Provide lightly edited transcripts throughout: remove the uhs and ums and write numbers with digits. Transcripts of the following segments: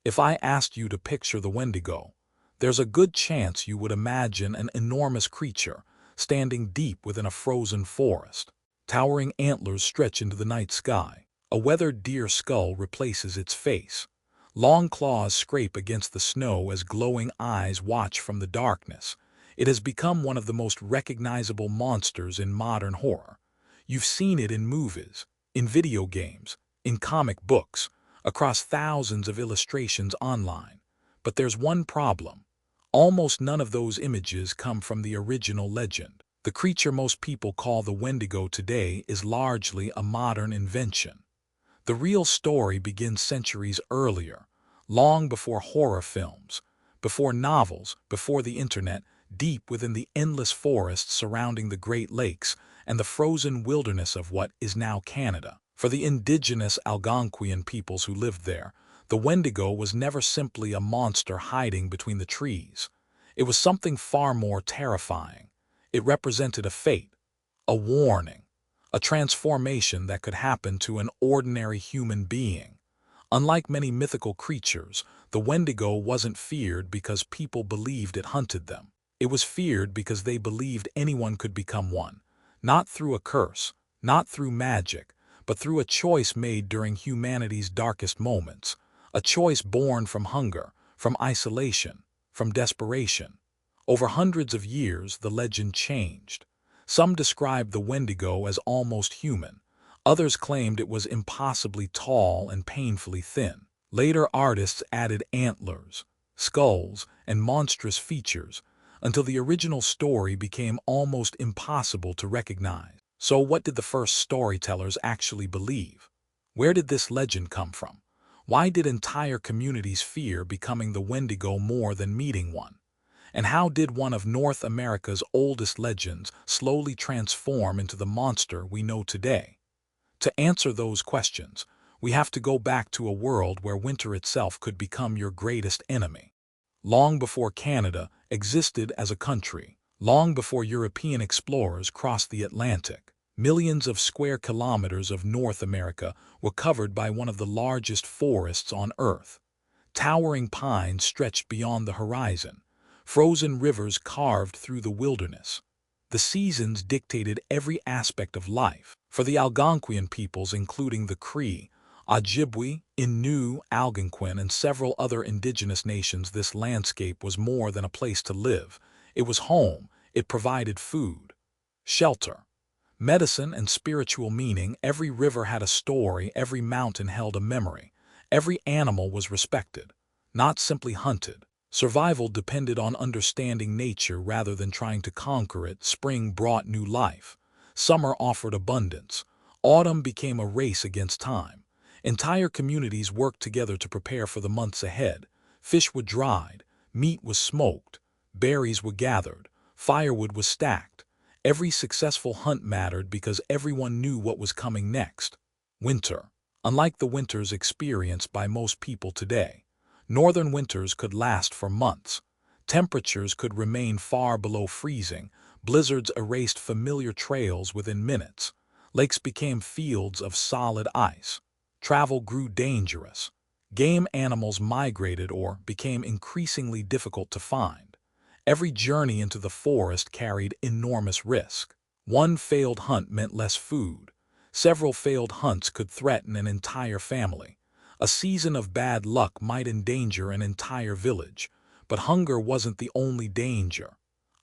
If I asked you to picture the Wendigo, there's a good chance you would imagine an enormous creature standing deep within a frozen forest. Towering antlers stretch into the night sky. A weathered deer skull replaces its face. Long claws scrape against the snow as glowing eyes watch from the darkness. It has become one of the most recognizable monsters in modern horror. You've seen it in movies, in video games, in comic books, across thousands of illustrations online. But there's one problem. Almost none of those images come from the original legend. The creature most people call the Wendigo today is largely a modern invention. The real story begins centuries earlier, long before horror films, before novels, before the internet, deep within the endless forests surrounding the Great Lakes and the frozen wilderness of what is now Canada. For the indigenous Algonquian peoples who lived there, the Wendigo was never simply a monster hiding between the trees. It was something far more terrifying. It represented a fate, a warning, a transformation that could happen to an ordinary human being. Unlike many mythical creatures, the Wendigo wasn't feared because people believed it hunted them. It was feared because they believed anyone could become one, not through a curse, not through magic, but through a choice made during humanity's darkest moments, a choice born from hunger, from isolation, from desperation. Over hundreds of years, the legend changed. Some described the Wendigo as almost human. Others claimed it was impossibly tall and painfully thin. Later artists added antlers, skulls, and monstrous features, until the original story became almost impossible to recognize. So what did the first storytellers actually believe? Where did this legend come from? Why did entire communities fear becoming the Wendigo more than meeting one? And how did one of North America's oldest legends slowly transform into the monster we know today? To answer those questions, we have to go back to a world where winter itself could become your greatest enemy. Long before Canada existed as a country, long before European explorers crossed the Atlantic, millions of square kilometers of North America were covered by one of the largest forests on Earth. Towering pines stretched beyond the horizon, frozen rivers carved through the wilderness. The seasons dictated every aspect of life. For the Algonquian peoples, including the Cree, Ojibwe, Innu, Algonquin, and several other indigenous nations, this landscape was more than a place to live. It was home. It provided food, shelter, medicine, and spiritual meaning. Every river had a story. Every mountain held a memory. Every animal was respected, not simply hunted. Survival depended on understanding nature rather than trying to conquer it. Spring brought new life. Summer offered abundance. Autumn became a race against time. Entire communities worked together to prepare for the months ahead. Fish were dried, meat was smoked, berries were gathered, firewood was stacked. Every successful hunt mattered because everyone knew what was coming next. Winter. Unlike the winters experienced by most people today, northern winters could last for months. Temperatures could remain far below freezing. Blizzards erased familiar trails within minutes. Lakes became fields of solid ice. Travel grew dangerous. Game animals migrated or became increasingly difficult to find. Every journey into the forest carried enormous risk. One failed hunt meant less food. Several failed hunts could threaten an entire family. A season of bad luck might endanger an entire village. But hunger wasn't the only danger.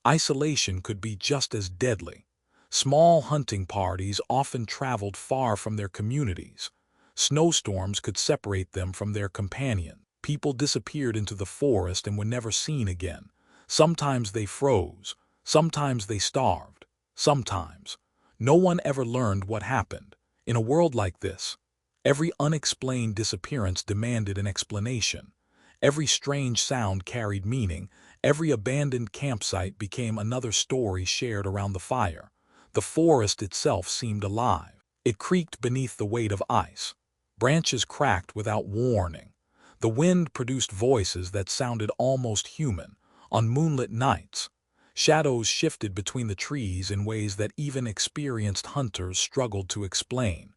Isolation could be just as deadly. Small hunting parties often traveled far from their communities. Snowstorms could separate them from their companions. People disappeared into the forest and were never seen again. Sometimes they froze, sometimes they starved, sometimes. No one ever learned what happened. In a world like this, every unexplained disappearance demanded an explanation. Every strange sound carried meaning. Every abandoned campsite became another story shared around the fire. The forest itself seemed alive. It creaked beneath the weight of ice. Branches cracked without warning. The wind produced voices that sounded almost human. On moonlit nights, shadows shifted between the trees in ways that even experienced hunters struggled to explain.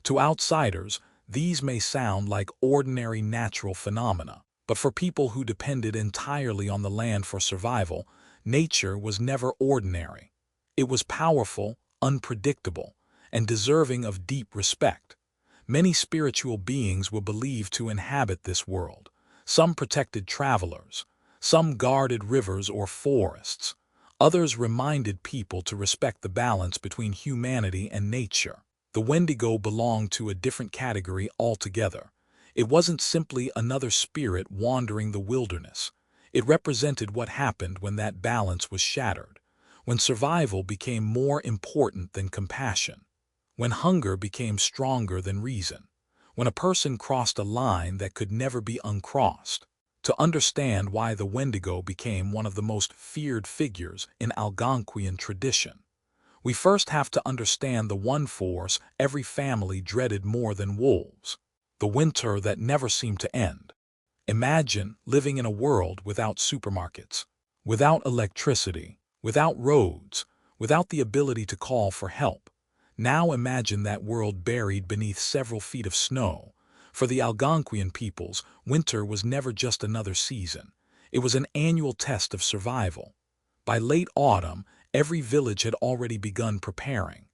To outsiders, these may sound like ordinary natural phenomena. But for people who depended entirely on the land for survival, nature was never ordinary. It was powerful, unpredictable, and deserving of deep respect. Many spiritual beings were believed to inhabit this world. Some protected travelers, some guarded rivers or forests. Others reminded people to respect the balance between humanity and nature. The Wendigo belonged to a different category altogether. It wasn't simply another spirit wandering the wilderness. It represented what happened when that balance was shattered, when survival became more important than compassion, when hunger became stronger than reason, when a person crossed a line that could never be uncrossed. To understand why the Wendigo became one of the most feared figures in Algonquian tradition, we first have to understand the one force every family dreaded more than wolves: the winter that never seemed to end. Imagine living in a world without supermarkets, without electricity, without roads, without the ability to call for help. Now imagine that world buried beneath several feet of snow. For the Algonquian peoples, winter was never just another season. It was an annual test of survival. By late autumn, every village had already begun preparing.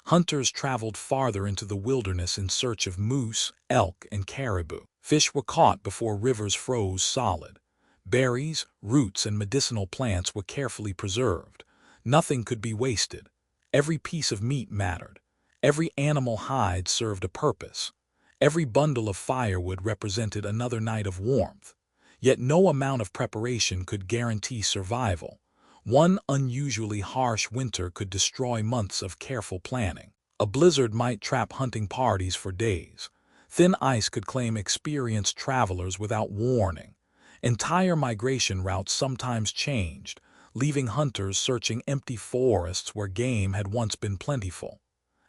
Hunters traveled farther into the wilderness in search of moose, elk, and caribou. Fish were caught before rivers froze solid. Berries, roots, and medicinal plants were carefully preserved. Nothing could be wasted. Every piece of meat mattered. Every animal hide served a purpose. Every bundle of firewood represented another night of warmth. Yet no amount of preparation could guarantee survival. One unusually harsh winter could destroy months of careful planning. A blizzard might trap hunting parties for days. Thin ice could claim experienced travelers without warning. Entire migration routes sometimes changed, leaving hunters searching empty forests where game had once been plentiful.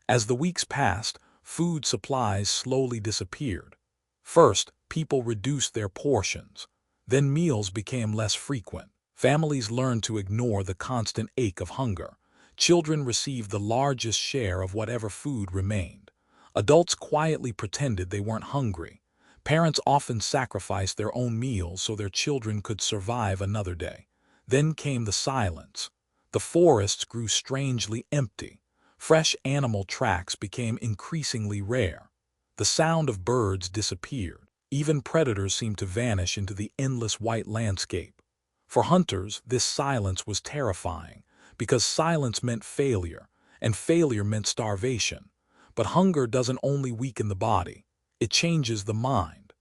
As the weeks passed, food supplies slowly disappeared. First, people reduced their portions. Then meals became less frequent. Families learned to ignore the constant ache of hunger. Children received the largest share of whatever food remained. Adults quietly pretended they weren't hungry. Parents often sacrificed their own meals so their children could survive another day. Then came the silence. The forests grew strangely empty. Fresh animal tracks became increasingly rare. The sound of birds disappeared. Even predators seemed to vanish into the endless white landscape. For hunters, this silence was terrifying, because silence meant failure, and failure meant starvation. But hunger doesn't only weaken the body, it changes the mind.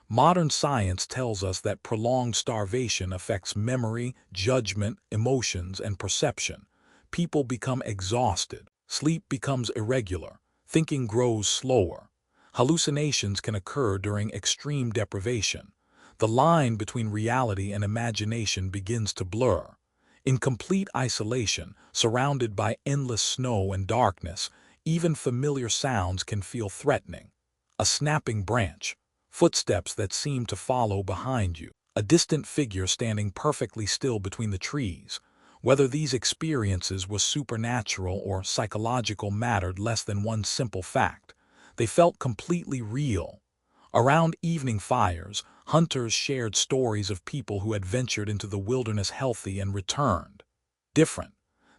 Modern science tells us that prolonged starvation affects memory, judgment, emotions, and perception. People become exhausted, sleep becomes irregular, thinking grows slower. Hallucinations can occur during extreme deprivation. The line between reality and imagination begins to blur. In complete isolation, surrounded by endless snow and darkness, even familiar sounds can feel threatening. A snapping branch, footsteps that seem to follow behind you, a distant figure standing perfectly still between the trees. Whether these experiences were supernatural or psychological mattered less than one simple fact. They felt completely real. Around evening fires, hunters shared stories of people who had ventured into the wilderness healthy and returned different.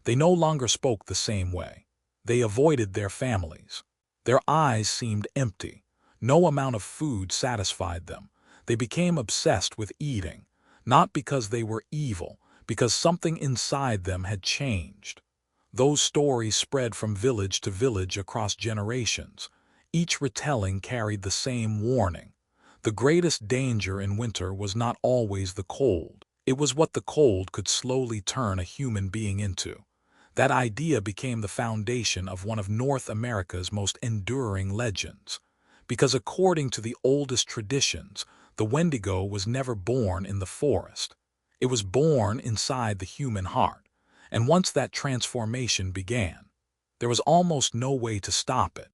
They no longer spoke the same way. They avoided their families. Their eyes seemed empty. No amount of food satisfied them. They became obsessed with eating, not because they were evil, because something inside them had changed. Those stories spread from village to village across generations. Each retelling carried the same warning. The greatest danger in winter was not always the cold. It was what the cold could slowly turn a human being into. That idea became the foundation of one of North America's most enduring legends. Because according to the oldest traditions, the Wendigo was never born in the forest. It was born inside the human heart. And once that transformation began, there was almost no way to stop it.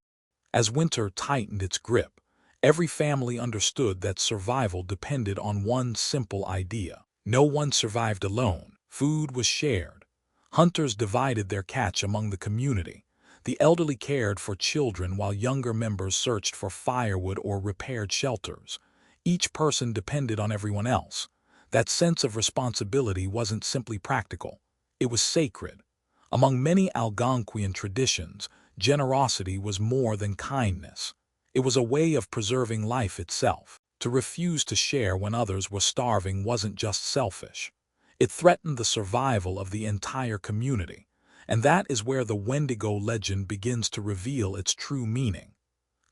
As winter tightened its grip, every family understood that survival depended on one simple idea. No one survived alone. Food was shared. Hunters divided their catch among the community. The elderly cared for children while younger members searched for firewood or repaired shelters. Each person depended on everyone else. That sense of responsibility wasn't simply practical, it was sacred. Among many Algonquian traditions, generosity was more than kindness. It was a way of preserving life itself. To refuse to share when others were starving wasn't just selfish. It threatened the survival of the entire community. And that is where the Wendigo legend begins to reveal its true meaning.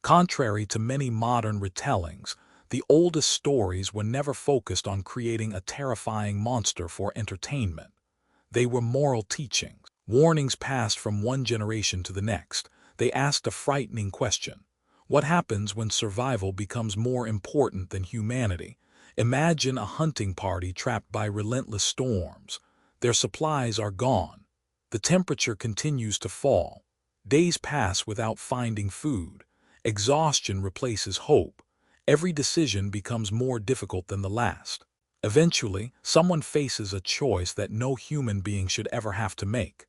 Contrary to many modern retellings, the oldest stories were never focused on creating a terrifying monster for entertainment. They were moral teachings, warnings passed from one generation to the next. They asked a frightening question. What happens when survival becomes more important than humanity? Imagine a hunting party trapped by relentless storms. Their supplies are gone. The temperature continues to fall. Days pass without finding food. Exhaustion replaces hope. Every decision becomes more difficult than the last. Eventually, someone faces a choice that no human being should ever have to make.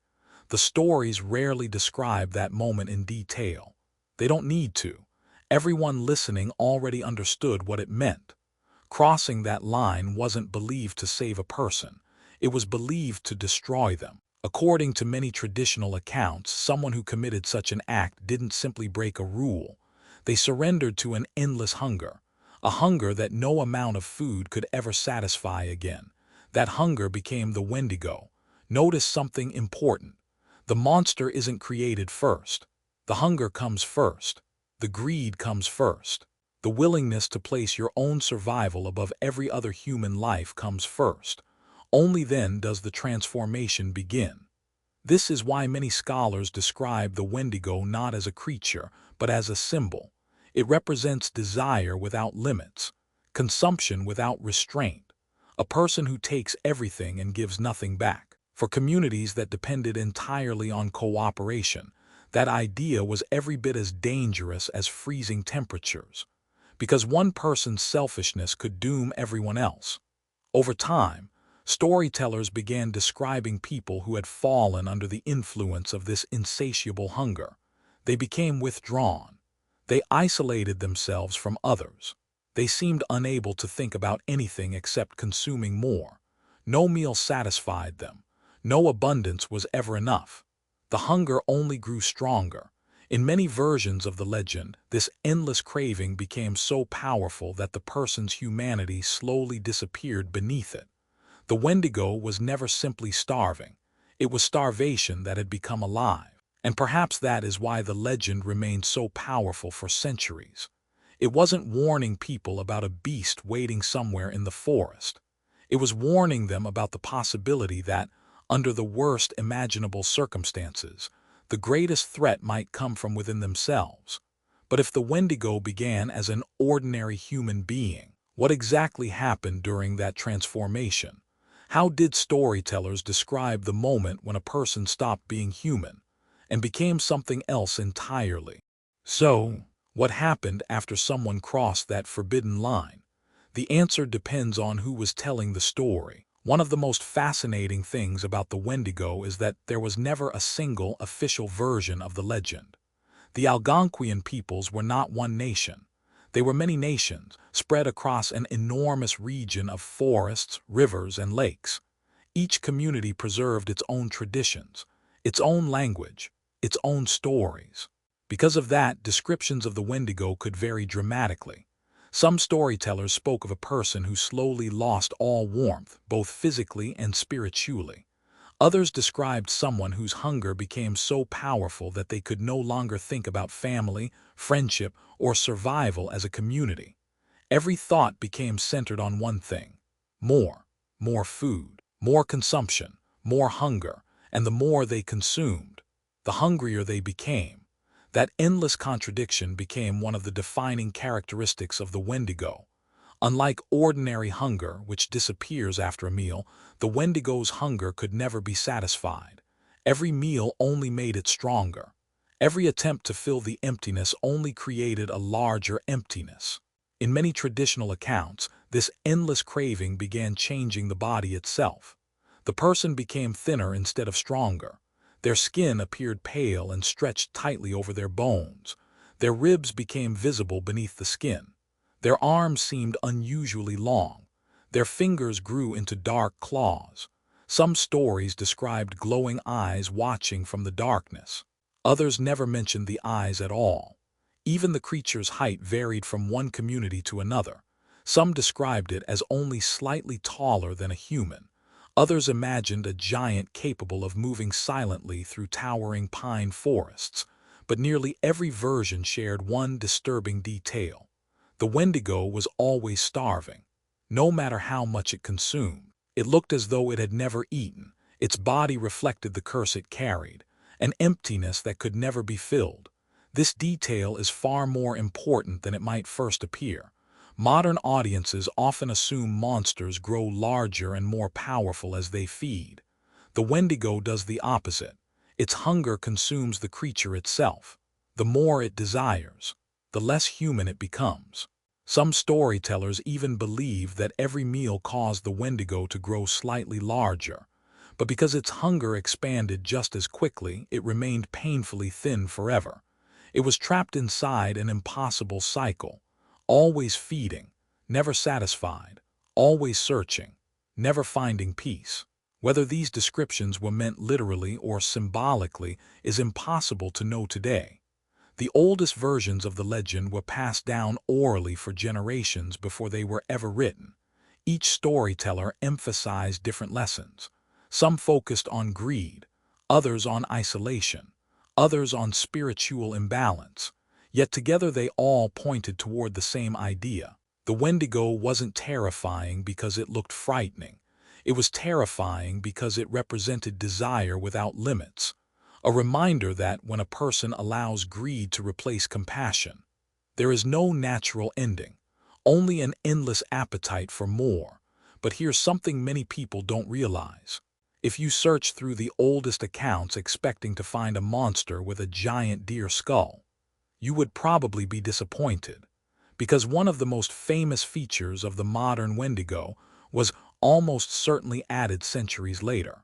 The stories rarely describe that moment in detail. They don't need to. Everyone listening already understood what it meant. Crossing that line wasn't believed to save a person. It was believed to destroy them. According to many traditional accounts, someone who committed such an act didn't simply break a rule. They surrendered to an endless hunger, a hunger that no amount of food could ever satisfy again. That hunger became the Wendigo. Notice something important. The monster isn't created first. The hunger comes first. The greed comes first. The willingness to place your own survival above every other human life comes first. Only then does the transformation begin. This is why many scholars describe the Wendigo not as a creature, but as a symbol. It represents desire without limits, consumption without restraint, a person who takes everything and gives nothing back. For communities that depended entirely on cooperation, that idea was every bit as dangerous as freezing temperatures, because one person's selfishness could doom everyone else. Over time, storytellers began describing people who had fallen under the influence of this insatiable hunger. They became withdrawn. They isolated themselves from others. They seemed unable to think about anything except consuming more. No meal satisfied them. No abundance was ever enough. The hunger only grew stronger. In many versions of the legend, this endless craving became so powerful that the person's humanity slowly disappeared beneath it. The Wendigo was never simply starving. It was starvation that had become alive. And perhaps that is why the legend remained so powerful for centuries. It wasn't warning people about a beast waiting somewhere in the forest. It was warning them about the possibility that, under the worst imaginable circumstances, the greatest threat might come from within themselves. But if the Wendigo began as an ordinary human being, what exactly happened during that transformation? How did storytellers describe the moment when a person stopped being human and became something else entirely? So, what happened after someone crossed that forbidden line? The answer depends on who was telling the story. One of the most fascinating things about the Wendigo is that there was never a single official version of the legend. The Algonquian peoples were not one nation. They were many nations, spread across an enormous region of forests, rivers, and lakes. Each community preserved its own traditions, its own language, its own stories. Because of that, descriptions of the Wendigo could vary dramatically. Some storytellers spoke of a person who slowly lost all warmth, both physically and spiritually. Others described someone whose hunger became so powerful that they could no longer think about family, friendship, or survival as a community. Every thought became centered on one thing: more food, more consumption, more hunger, and the more they consumed, the hungrier they became. That endless contradiction became one of the defining characteristics of the Wendigo. Unlike ordinary hunger, which disappears after a meal, the Wendigo's hunger could never be satisfied. Every meal only made it stronger. Every attempt to fill the emptiness only created a larger emptiness. In many traditional accounts, this endless craving began changing the body itself. The person became thinner instead of stronger. Their skin appeared pale and stretched tightly over their bones. Their ribs became visible beneath the skin. Their arms seemed unusually long. Their fingers grew into dark claws. Some stories described glowing eyes watching from the darkness. Others never mentioned the eyes at all. Even the creature's height varied from one community to another. Some described it as only slightly taller than a human. Others imagined a giant capable of moving silently through towering pine forests. But nearly every version shared one disturbing detail. The Wendigo was always starving. No matter how much it consumed, it looked as though it had never eaten. Its body reflected the curse it carried, an emptiness that could never be filled. This detail is far more important than it might first appear. Modern audiences often assume monsters grow larger and more powerful as they feed. The Wendigo does the opposite. Its hunger consumes the creature itself. The more it desires, the less human it becomes. Some storytellers even believe that every meal caused the Wendigo to grow slightly larger. But because its hunger expanded just as quickly, it remained painfully thin forever. It was trapped inside an impossible cycle, always feeding, never satisfied, always searching, never finding peace. Whether these descriptions were meant literally or symbolically is impossible to know today. The oldest versions of the legend were passed down orally for generations before they were ever written. Each storyteller emphasized different lessons. Some focused on greed, others on isolation, others on spiritual imbalance. Yet together they all pointed toward the same idea. The Wendigo wasn't terrifying because it looked frightening. It was terrifying because it represented desire without limits. A reminder that when a person allows greed to replace compassion, there is no natural ending, only an endless appetite for more. But here's something many people don't realize. If you search through the oldest accounts expecting to find a monster with a giant deer skull, you would probably be disappointed, because one of the most famous features of the modern Wendigo was almost certainly added centuries later.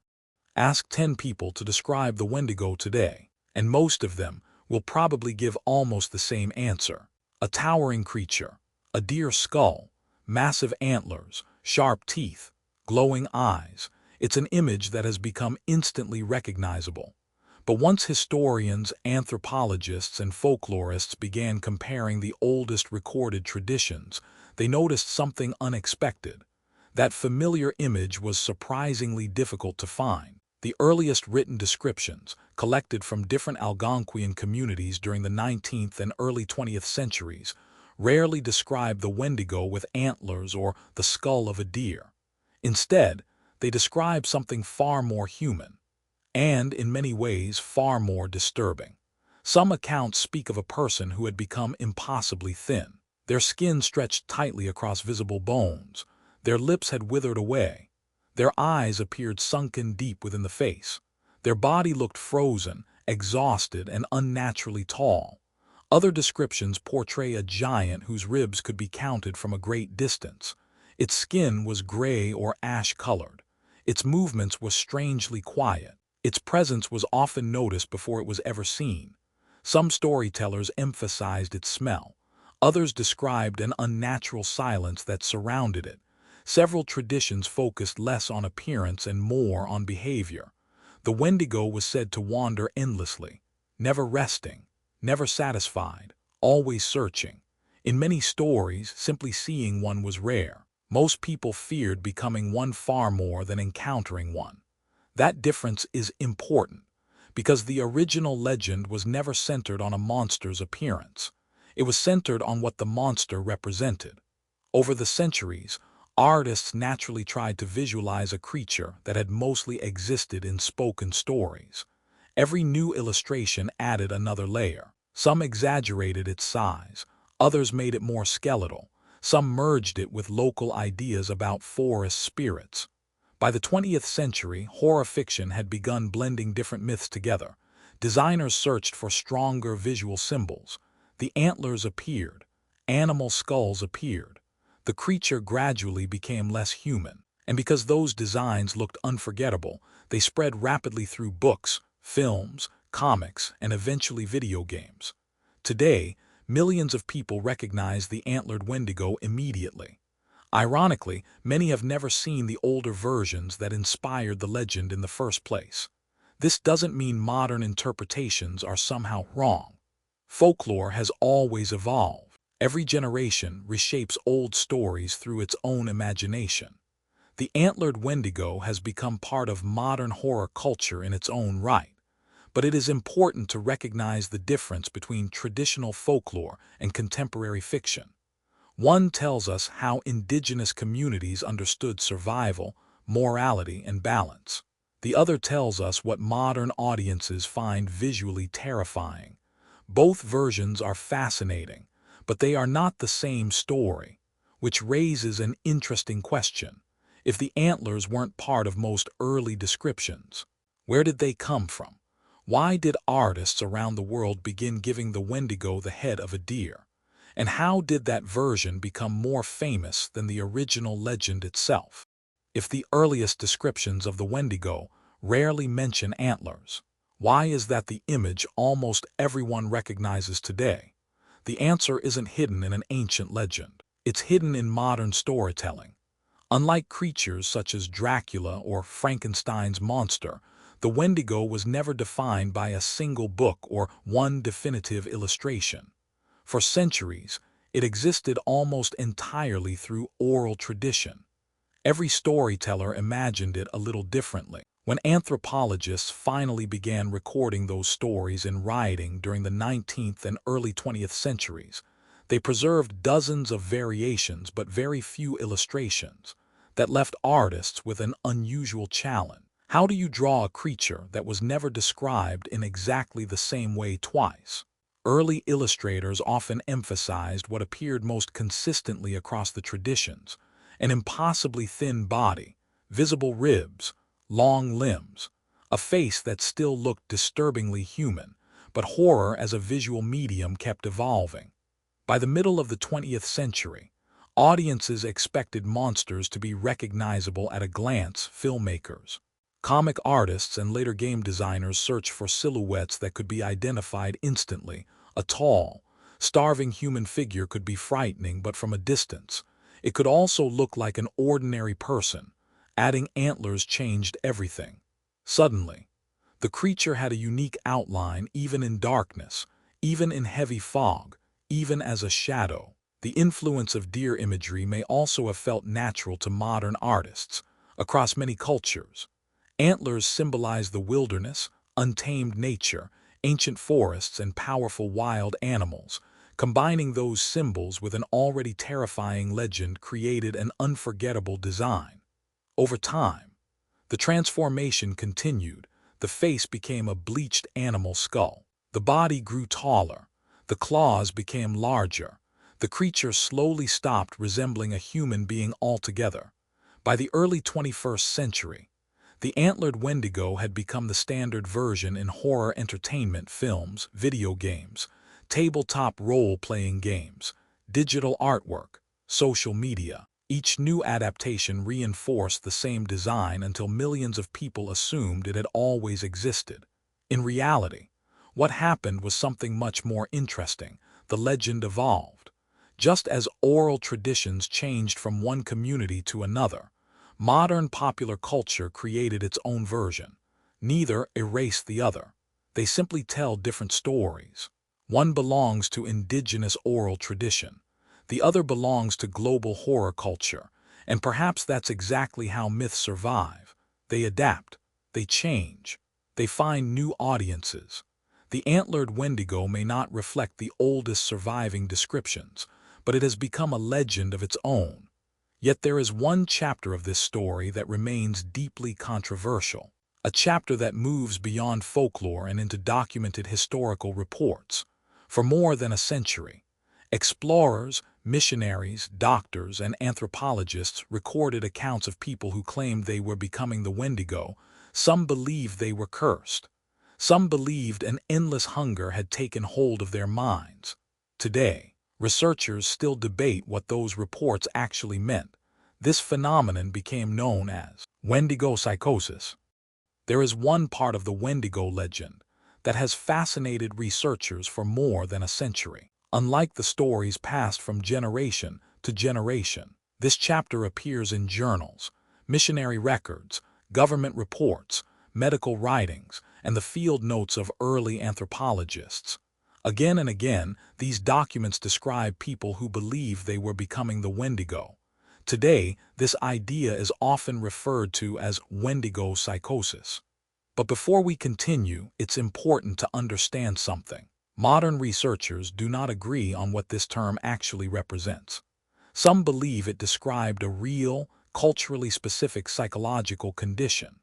Ask 10 people to describe the Wendigo today, and most of them will probably give almost the same answer. A towering creature, a deer skull, massive antlers, sharp teeth, glowing eyes. It's an image that has become instantly recognizable. But once historians, anthropologists, and folklorists began comparing the oldest recorded traditions, they noticed something unexpected. That familiar image was surprisingly difficult to find. The earliest written descriptions, collected from different Algonquian communities during the 19th and early 20th centuries, rarely describe the Wendigo with antlers or the skull of a deer. Instead, they describe something far more human, and in many ways far more disturbing. Some accounts speak of a person who had become impossibly thin. Their skin stretched tightly across visible bones. Their lips had withered away. Their eyes appeared sunken deep within the face. Their body looked frozen, exhausted, and unnaturally tall. Other descriptions portray a giant whose ribs could be counted from a great distance. Its skin was gray or ash-colored. Its movements were strangely quiet. Its presence was often noticed before it was ever seen. Some storytellers emphasized its smell. Others described an unnatural silence that surrounded it. Several traditions focused less on appearance and more on behavior. The Wendigo was said to wander endlessly, never resting, never satisfied, always searching. In many stories, simply seeing one was rare. Most people feared becoming one far more than encountering one. That difference is important, because the original legend was never centered on a monster's appearance. It was centered on what the monster represented. Over the centuries, artists naturally tried to visualize a creature that had mostly existed in spoken stories. Every new illustration added another layer. Some exaggerated its size, others made it more skeletal, some merged it with local ideas about forest spirits. By the 20th century, horror fiction had begun blending different myths together. Designers searched for stronger visual symbols. The antlers appeared. Animal skulls appeared. The creature gradually became less human, and because those designs looked unforgettable, they spread rapidly through books, films, comics, and eventually video games. Today, millions of people recognize the antlered Wendigo immediately. Ironically, many have never seen the older versions that inspired the legend in the first place. This doesn't mean modern interpretations are somehow wrong. Folklore has always evolved. Every generation reshapes old stories through its own imagination. The antlered Wendigo has become part of modern horror culture in its own right, but it is important to recognize the difference between traditional folklore and contemporary fiction. One tells us how indigenous communities understood survival, morality, and balance. The other tells us what modern audiences find visually terrifying. Both versions are fascinating, but they are not the same story, which raises an interesting question. If the antlers weren't part of most early descriptions, where did they come from? Why did artists around the world begin giving the Wendigo the head of a deer? And how did that version become more famous than the original legend itself? If the earliest descriptions of the Wendigo rarely mention antlers, why is that the image almost everyone recognizes today? The answer isn't hidden in an ancient legend. It's hidden in modern storytelling. Unlike creatures such as Dracula or Frankenstein's monster, the Wendigo was never defined by a single book or one definitive illustration. For centuries, it existed almost entirely through oral tradition. Every storyteller imagined it a little differently. When anthropologists finally began recording those stories in writing during the 19th and early 20th centuries, they preserved dozens of variations but very few illustrations. That left artists with an unusual challenge. How do you draw a creature that was never described in exactly the same way twice? Early illustrators often emphasized what appeared most consistently across the traditions: an impossibly thin body, visible ribs, long limbs, a face that still looked disturbingly human, but horror as a visual medium kept evolving. By the middle of the 20th century, audiences expected monsters to be recognizable at a glance. Filmmakers, comic artists, and later game designers searched for silhouettes that could be identified instantly. A tall, starving human figure could be frightening, but from a distance, it could also look like an ordinary person. Adding antlers changed everything. Suddenly, the creature had a unique outline even in darkness, even in heavy fog, even as a shadow. The influence of deer imagery may also have felt natural to modern artists. Across many cultures, antlers symbolize the wilderness, untamed nature, ancient forests, and powerful wild animals. Combining those symbols with an already terrifying legend created an unforgettable design. Over time, the transformation continued. The face became a bleached animal skull. The body grew taller. The claws became larger. The creature slowly stopped resembling a human being altogether. By the early 21st century, the antlered Wendigo had become the standard version in horror entertainment, films, video games, tabletop role-playing games, digital artwork, social media. Each new adaptation reinforced the same design until millions of people assumed it had always existed. In reality, what happened was something much more interesting. The legend evolved. Just as oral traditions changed from one community to another, modern popular culture created its own version. Neither erased the other. They simply tell different stories. One belongs to indigenous oral tradition. The other belongs to global horror culture. And perhaps that's exactly how myths survive. They adapt. They change. They find new audiences. The antlered Wendigo may not reflect the oldest surviving descriptions, but it has become a legend of its own. Yet there is one chapter of this story that remains deeply controversial, a chapter that moves beyond folklore and into documented historical reports. For more than a century, explorers, missionaries, doctors, and anthropologists recorded accounts of people who claimed they were becoming the Wendigo. Some believed they were cursed. Some believed an endless hunger had taken hold of their minds. Today, researchers still debate what those reports actually meant. This phenomenon became known as Wendigo psychosis. There is one part of the Wendigo legend that has fascinated researchers for more than a century. unlike the stories passed from generation to generation. This chapter appears in journals, missionary records, government reports, medical writings, and the field notes of early anthropologists. Again and again, these documents describe people who believed they were becoming the Wendigo. Today, this idea is often referred to as Wendigo psychosis. But before we continue, it's important to understand something. Modern researchers do not agree on what this term actually represents. Some believe it described a real, culturally specific psychological condition.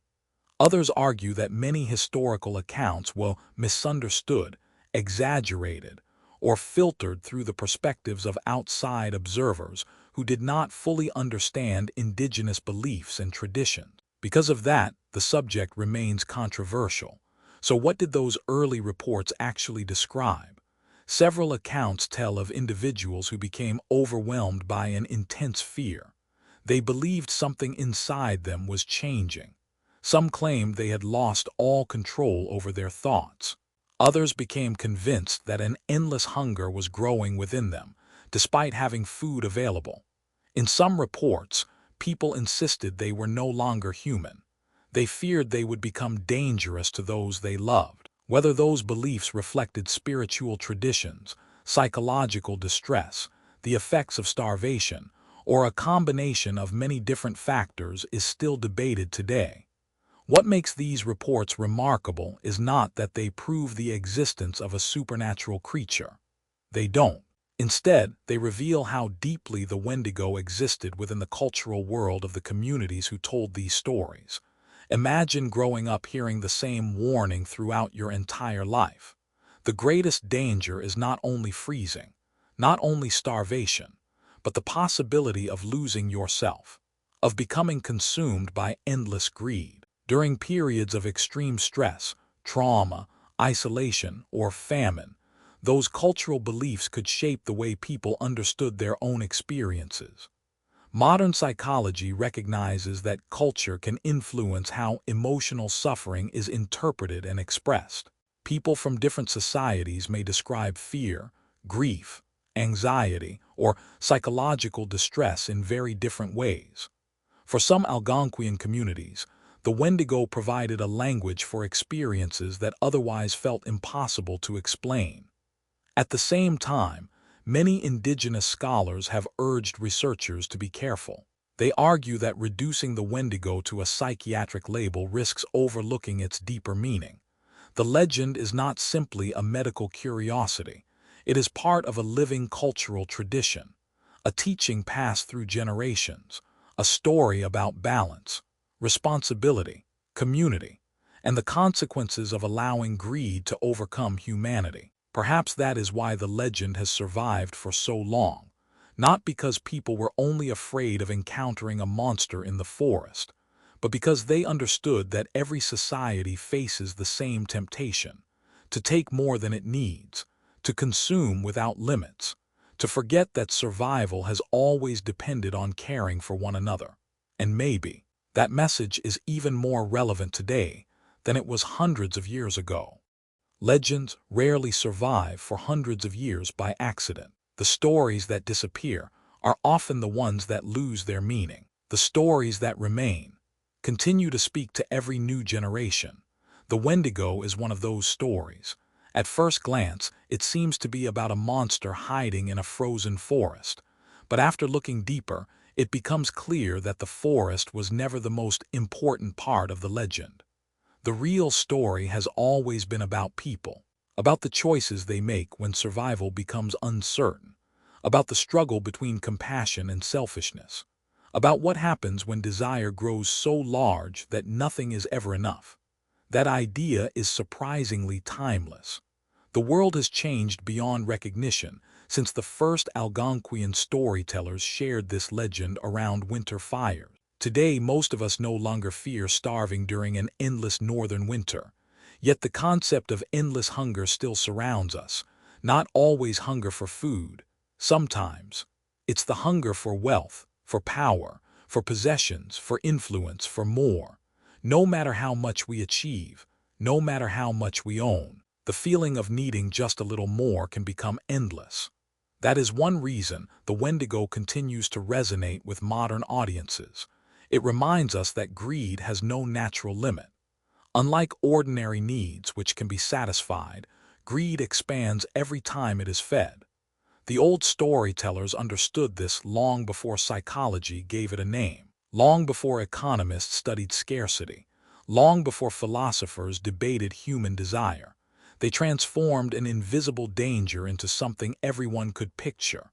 Others argue that many historical accounts were misunderstood, exaggerated, or filtered through the perspectives of outside observers who did not fully understand indigenous beliefs and traditions. Because of that, the subject remains controversial. So what did those early reports actually describe? Several accounts tell of individuals who became overwhelmed by an intense fear. They believed something inside them was changing. Some claimed they had lost all control over their thoughts. Others became convinced that an endless hunger was growing within them, despite having food available. In some reports, people insisted they were no longer human. They feared they would become dangerous to those they loved. Whether those beliefs reflected spiritual traditions, psychological distress, the effects of starvation, or a combination of many different factors is still debated today. What makes these reports remarkable is not that they prove the existence of a supernatural creature. They don't. Instead, they reveal how deeply the Wendigo existed within the cultural world of the communities who told these stories. Imagine growing up hearing the same warning throughout your entire life. The greatest danger is not only freezing, not only starvation, but the possibility of losing yourself, of becoming consumed by endless greed. During periods of extreme stress, trauma, isolation, or famine, those cultural beliefs could shape the way people understood their own experiences. Modern psychology recognizes that culture can influence how emotional suffering is interpreted and expressed. People from different societies may describe fear, grief, anxiety, or psychological distress in very different ways. For some Algonquian communities, the Wendigo provided a language for experiences that otherwise felt impossible to explain. At the same time, many indigenous scholars have urged researchers to be careful. They argue that reducing the Wendigo to a psychiatric label risks overlooking its deeper meaning. The legend is not simply a medical curiosity. It is part of a living cultural tradition, a teaching passed through generations, a story about balance, responsibility, community, and the consequences of allowing greed to overcome humanity. Perhaps that is why the legend has survived for so long, not because people were only afraid of encountering a monster in the forest, but because they understood that every society faces the same temptation, to take more than it needs, to consume without limits, to forget that survival has always depended on caring for one another. And maybe that message is even more relevant today than it was hundreds of years ago. Legends rarely survive for hundreds of years by accident. The stories that disappear are often the ones that lose their meaning. The stories that remain continue to speak to every new generation. The Wendigo is one of those stories. At first glance, it seems to be about a monster hiding in a frozen forest. But after looking deeper, it becomes clear that the forest was never the most important part of the legend. The real story has always been about people, about the choices they make when survival becomes uncertain, about the struggle between compassion and selfishness, about what happens when desire grows so large that nothing is ever enough. That idea is surprisingly timeless. The world has changed beyond recognition since the first Algonquian storytellers shared this legend around winter fires. Today, most of us no longer fear starving during an endless northern winter. Yet the concept of endless hunger still surrounds us. Not always hunger for food. Sometimes it's the hunger for wealth, for power, for possessions, for influence, for more. No matter how much we achieve, no matter how much we own, the feeling of needing just a little more can become endless. That is one reason the Wendigo continues to resonate with modern audiences. It reminds us that greed has no natural limit. Unlike ordinary needs which can be satisfied, greed expands every time it is fed. The old storytellers understood this long before psychology gave it a name, long before economists studied scarcity, long before philosophers debated human desire. They transformed an invisible danger into something everyone could picture,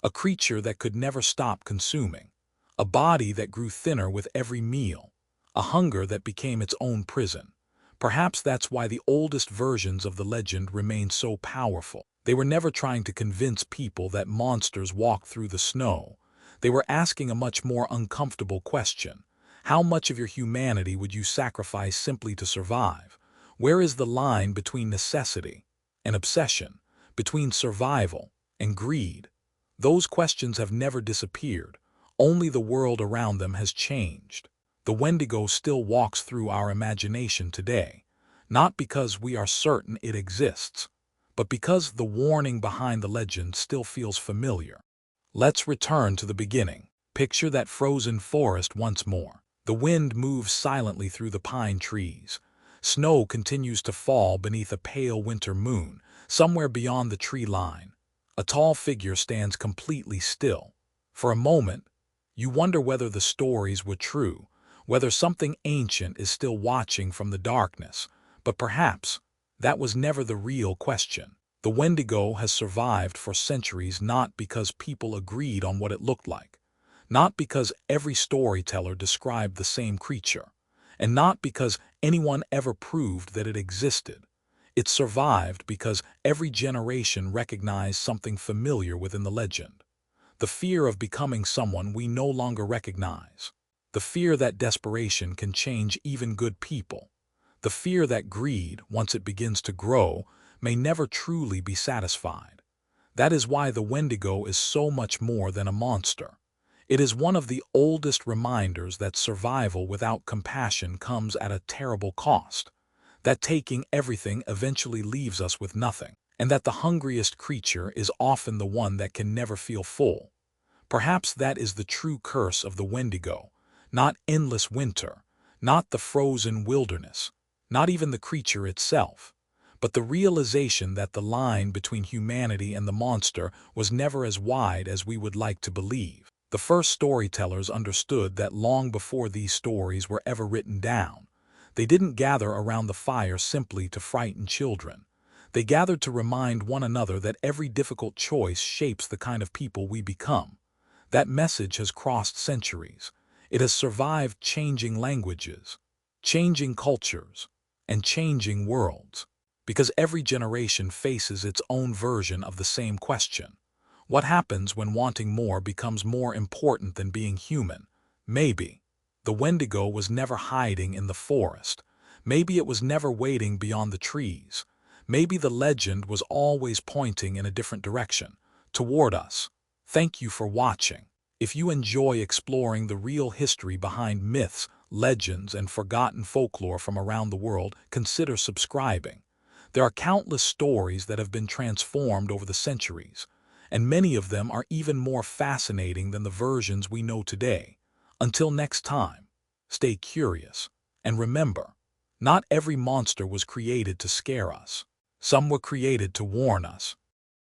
a creature that could never stop consuming, a body that grew thinner with every meal, a hunger that became its own prison. Perhaps that's why the oldest versions of the legend remain so powerful. They were never trying to convince people that monsters walked through the snow. They were asking a much more uncomfortable question. How much of your humanity would you sacrifice simply to survive? Where is the line between necessity and obsession, between survival and greed? Those questions have never disappeared. Only the world around them has changed. The Wendigo still walks through our imagination today, not because we are certain it exists, but because the warning behind the legend still feels familiar. Let's return to the beginning. Picture that frozen forest once more. The wind moves silently through the pine trees. Snow continues to fall beneath a pale winter moon. Somewhere beyond the tree line, a tall figure stands completely still. For a moment, you wonder whether the stories were true, whether something ancient is still watching from the darkness. But perhaps that was never the real question. The Wendigo has survived for centuries not because people agreed on what it looked like, not because every storyteller described the same creature, and not because anyone ever proved that it existed. It survived because every generation recognized something familiar within the legend. The fear of becoming someone we no longer recognize. The fear that desperation can change even good people. The fear that greed, once it begins to grow, may never truly be satisfied. That is why the Wendigo is so much more than a monster. It is one of the oldest reminders that survival without compassion comes at a terrible cost, that taking everything eventually leaves us with nothing, and that the hungriest creature is often the one that can never feel full. Perhaps that is the true curse of the Wendigo, not endless winter, not the frozen wilderness, not even the creature itself, but the realization that the line between humanity and the monster was never as wide as we would like to believe. The first storytellers understood that long before these stories were ever written down. They didn't gather around the fire simply to frighten children. They gathered to remind one another that every difficult choice shapes the kind of people we become. That message has crossed centuries. It has survived changing languages, changing cultures, and changing worlds. Because every generation faces its own version of the same question. What happens when wanting more becomes more important than being human? Maybe the Wendigo was never hiding in the forest. Maybe it was never waiting beyond the trees. Maybe the legend was always pointing in a different direction, toward us. Thank you for watching. If you enjoy exploring the real history behind myths, legends, and forgotten folklore from around the world, consider subscribing. There are countless stories that have been transformed over the centuries, and many of them are even more fascinating than the versions we know today. Until next time, stay curious, and remember, not every monster was created to scare us. Some were created to warn us.